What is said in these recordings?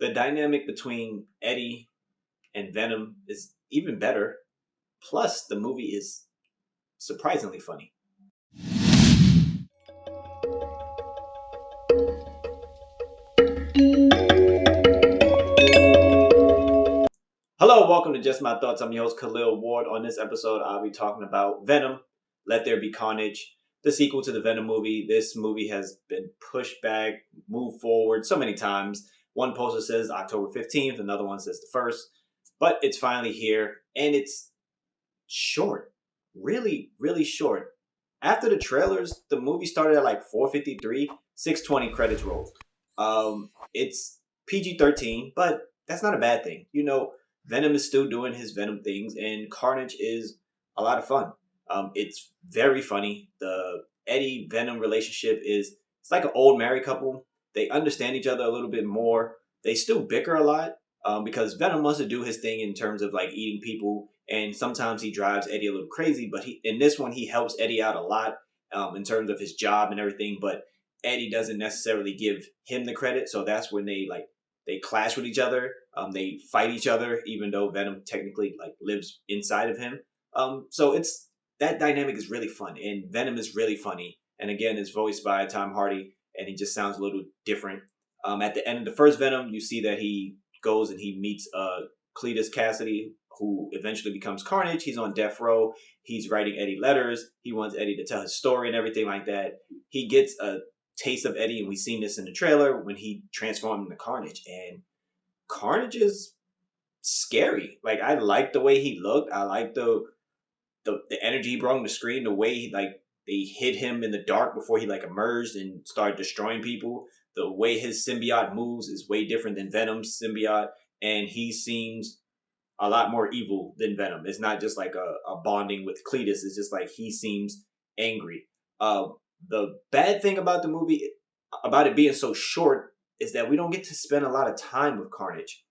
The dynamic between Eddie and Venom is even better. Plus, the movie is surprisingly funny. Hello, welcome to Just My Thoughts. I'm your host, Khaleel Ward. On this episode, I'll be talking about Venom, Let There Be Carnage, the sequel to the Venom movie. This movie has been pushed back, moved forward so many times. One poster says October 15th, another one says the 1st, but it's finally here, and it's short. Really, really short. After the trailers, the movie started at like 4:53, 6:20 credits rolled. It's PG-13, but that's not a bad thing. Venom is still doing his Venom things, and Carnage is a lot of fun. It's very funny. The Eddie Venom relationship it's like an old married couple. They understand each other a little bit more. They still bicker a lot because Venom wants to do his thing in terms of like eating people, and sometimes he drives Eddie a little crazy. But in this one, he helps Eddie out a lot in terms of his job and everything. But Eddie doesn't necessarily give him the credit, so that's when they clash with each other. They fight each other, even though Venom technically like lives inside of him. So it's that dynamic is really fun, and Venom is really funny. And again, it's voiced by Tom Hardy, and he just sounds a little different. At the end of the first Venom, you see that he goes and he meets Cletus Cassidy, who eventually becomes Carnage. He's on death row. He's writing Eddie letters. He wants Eddie to tell his story and everything like that. He gets a taste of Eddie, and we've seen this in the trailer when he transformed into Carnage. And Carnage is scary. Like, I like the way he looked. I like the energy he brought on the screen. The way they hid him in the dark before he emerged and started destroying people. The way his symbiote moves is way different than Venom's symbiote, and he seems a lot more evil than Venom. It's not just like a bonding with Cletus. It's just like he seems angry. The bad thing about the movie, about it being so short, is that we don't get to spend a lot of time with Carnage.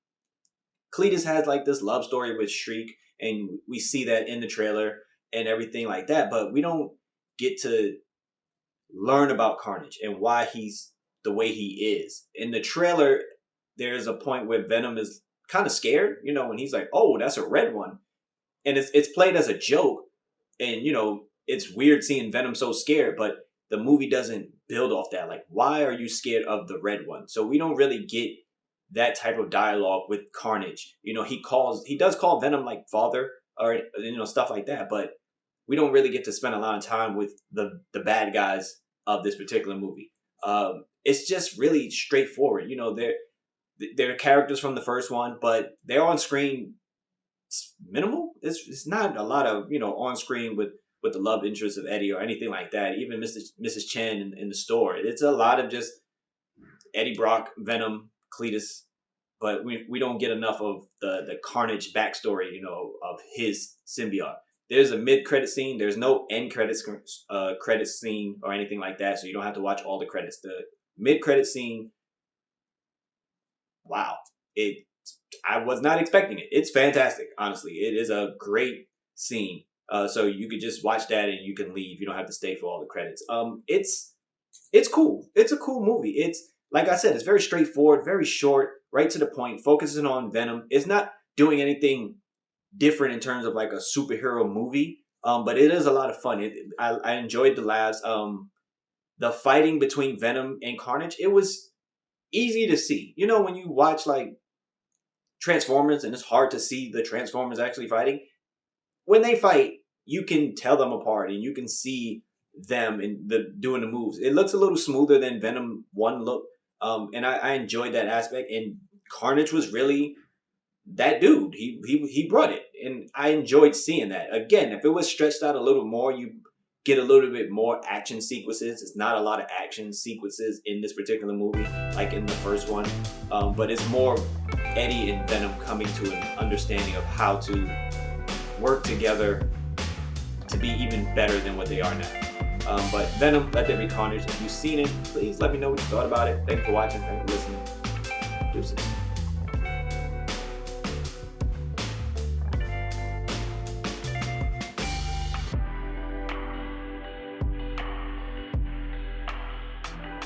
Cletus has this love story with Shriek, and we see that in the trailer and everything like that, but we don't get to learn about Carnage and why he's the way he is. In the trailer, there's a point where Venom is kind of scared, when he's like, oh, that's a red one. And it's played as a joke, and, it's weird seeing Venom so scared, but the movie doesn't build off that. Like, why are you scared of the red one? So we don't really get that type of dialogue with Carnage. He does call Venom father or stuff like that, but we don't really get to spend a lot of time with the bad guys of this particular movie. It's just really straightforward. They're characters from the first one, but they're on screen minimal. It's not a lot of on screen with the love interest of Eddie or anything like that. Even Mrs. Chen in the store. It's a lot of just Eddie Brock, Venom, Cletus, but we don't get enough of the Carnage backstory, of his symbiote. There's a mid-credit scene. There's no end credits scene or anything like that, so you don't have to watch all the credits. The mid-credit scene, wow. I was not expecting it. It's fantastic, honestly. It is a great scene. So you could just watch that and you can leave. You don't have to stay for all the credits. It's cool. It's a cool movie. It's, like I said, it's very straightforward, very short, right to the point, focusing on Venom. It's not doing anything different in terms of a superhero movie, but it is a lot of fun. I enjoyed the laughs. The fighting between Venom and Carnage, it was easy to see. When you watch Transformers and it's hard to see the Transformers actually fighting, when they fight, you can tell them apart and you can see them doing the moves. It looks a little smoother than Venom 1 looked, and I enjoyed that aspect. And Carnage was really that dude. He brought it, and I enjoyed seeing that. Again, if it was stretched out a little more, you get a little bit more action sequences. It's not a lot of action sequences in this particular movie like in the first one, but it's more Eddie and Venom coming to an understanding of how to work together to be even better than what they are now. But Venom, Let There Be Carnage. If you've seen it, please let me know what you thought about it. Thanks for watching. Thanks for listening. Deuces.